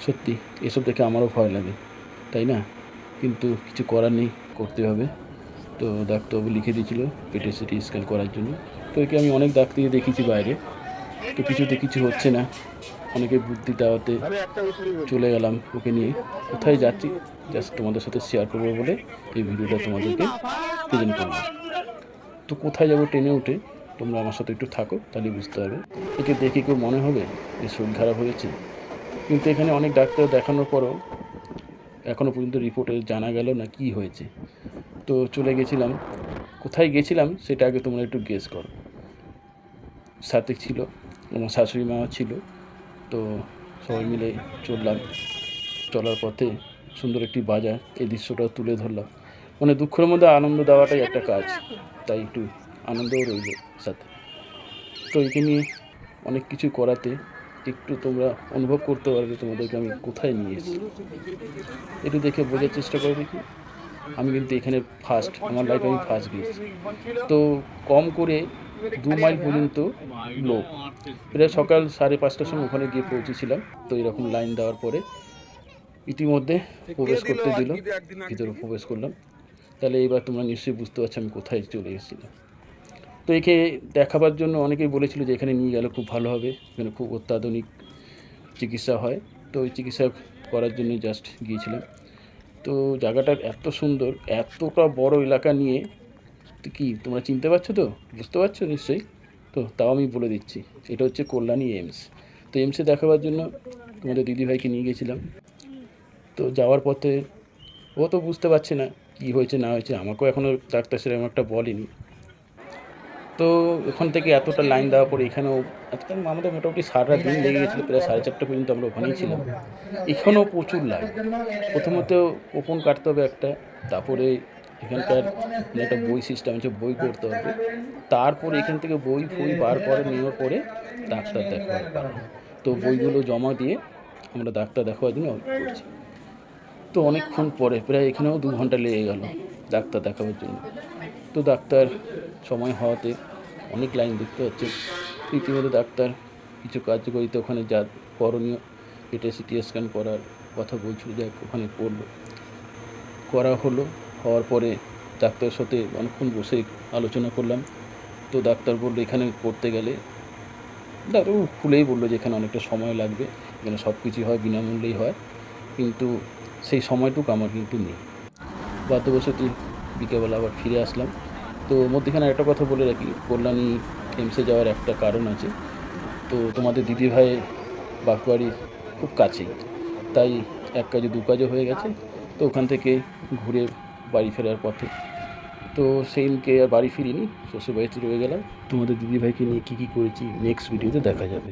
সত্যি এসব দেখে আমারও ভয় লাগে, তাই না? কিন্তু কিছু করার নেই, করতে হবে। তো ডাক্তারবাবু লিখে দিয়েছিল পেটে সিটি স্ক্যান করার জন্য। তো একে আমি অনেক ডাক্তারকে দেখিয়েছি বাইরে, তো কিছুতে কিছু হচ্ছে না। অনেকে বুদ্ধি দেওয়াতে চলে গেলাম ওকে নিয়ে। কোথায় যাচ্ছি জাস্ট তোমাদের সাথে শেয়ার করবো বলে এই ভিডিওটা তোমাদেরকে প্রেজেন্ট করলাম। তো কোথায় যাবো ট্রেনে উঠে, তোমরা আমার সাথে একটু থাকো, তাহলে বুঝতে পারবে। একে দেখে কেউ মনে হবে যে শরীর খারাপ হয়েছে, কিন্তু এখানে অনেক ডাক্তার দেখানোর পরও এখনও পর্যন্ত রিপোর্টে জানা গেল না কি হয়েছে। তো চলে গেছিলাম, কোথায় গেছিলাম সেটা আগে তোমরা একটু গেস করো। সাথে ছিল আমার শাশুড়ি মা ছিল। তো সবাই মিলে চললাম, চলার পথে সুন্দর একটি বাজার, এই দৃশ্যটা তুলে ধরলাম। মানে দুঃখের মধ্যে আনন্দ দেওয়াটাই একটা কাজ, তাই একটু আনন্দও রইল সাথে। তো একে নিয়ে অনেক কিছু করাতে একটু তোমরা অনুভব করতে পারবে তোমাদেরকে আমি কোথায় নিয়ে এসেছি। একটু দেখে বোঝার চেষ্টা করো দেখি। আমি কিন্তু এখানে ফার্স্ট, আমার লাইফে আমি ফার্স্ট গিয়েছি। তো কম করে 2 মাইল পর্যন্ত লোক, প্রায় সকাল 5:30টার সময় ওখানে গিয়ে পৌঁছেছিলাম। তো এরকম লাইন দেওয়ার পরে ইতিমধ্যে প্রবেশ করতে দিল, ভিতরে প্রবেশ করলাম। তাহলে এবার তোমরা নিশ্চয়ই বুঝতে পারছো আমি কোথায় চলে এসেছিলাম। তো একে দেখাবার জন্য অনেকেই বলেছিল যে এখানে নিয়ে গেলে খুব ভালো হবে, এখানে খুব অত্যাধুনিক চিকিৎসা হয়। তো ওই চিকিৎসা করার জন্য জাস্ট গিয়েছিলাম। তো জায়গাটা এত সুন্দর, এতটা বড় এলাকা নিয়ে, তো কি তোমরা চিনতে পারছো? তো বুঝতে পারছো নিশ্চয়ই। তো তাও আমি বলে দিচ্ছি, এটা হচ্ছে কল্যাণী এইমস। তো এইমসে দেখাবার জন্য তোমাদের দিদিভাইকে নিয়ে গেছিলাম। তো যাওয়ার পথে ও তো বুঝতে পারছে না কী হয়েছে না হয়েছে, আমাকেও এখনও ডাক্তার সেরকম একটা বলেনি। তো ওখান থেকে এতটা লাইন দেওয়ার পরে এখানেও আজকে আমাদের মোটামুটি সারা দিন লেগে গেছিলো, প্রায় 4:30 পর্যন্ত আমরা ওখানেই ছিলাম। এখানেও প্রচুর লাইন। প্রথমত কুপন কাটতে হবে একটা, তারপরে এখানকার একটা বই সিস্টেম আছে, বই করতে হবে। তারপরে এখান থেকে বই ফই বার করে নেওয়ার পরে ডাক্তার দেখাবার পালা। তো বইগুলো জমা দিয়ে আমরা ডাক্তার দেখাবার জন্য ওয়েট করছি। তো অনেকক্ষণ পরে প্রায় এখানেও 2 ঘন্টা লেগে গেল ডাক্তার দেখাবার জন্য। তো ডাক্তার সময় হওয়াতে অনেক লাইন দেখতে হচ্ছে। ইতিমধ্যে ডাক্তার কিছু কার্যকরিতা ওখানে যা করণীয়, পেটে সিটি স্ক্যান করার কথা বলছিল, যা ওখানে করা হলো। হওয়ার পরে ডাক্তারের সাথে অনেকক্ষণ বসে আলোচনা করলাম। তো ডাক্তার বললো এখানে করতে গেলে, ডাক্তার খুলেই বললো যে এখানে অনেকটা সময় লাগবে, এখানে সব কিছুই হয় বিনামূল্যেই হয়, কিন্তু সেই সময়টুকু আমার কিন্তু নেই। বাধ্যবশতই বিকেলবেলা আবার ফিরে আসলাম। তো মধ্যেখানে একটা কথা বলে রাখি, কল্যাণী এইমসে যাওয়ার একটা কারণ আছে। তো তোমাদের দিদিভাই বাঁকুড়ার খুব কাছেই, তাই এক কাজে দু কাজও হয়ে গেছে। তো ওখান থেকে ঘুরে বাড়ি ফেরার পথে, তো সেইদিনকে আর বাড়ি ফিরিনি, শ্বশুরবাড়িতে রয়ে গেলাম। তোমাদের দিদিভাইকে নিয়ে কী কী করেছি নেক্সট ভিডিওতে দেখা যাবে।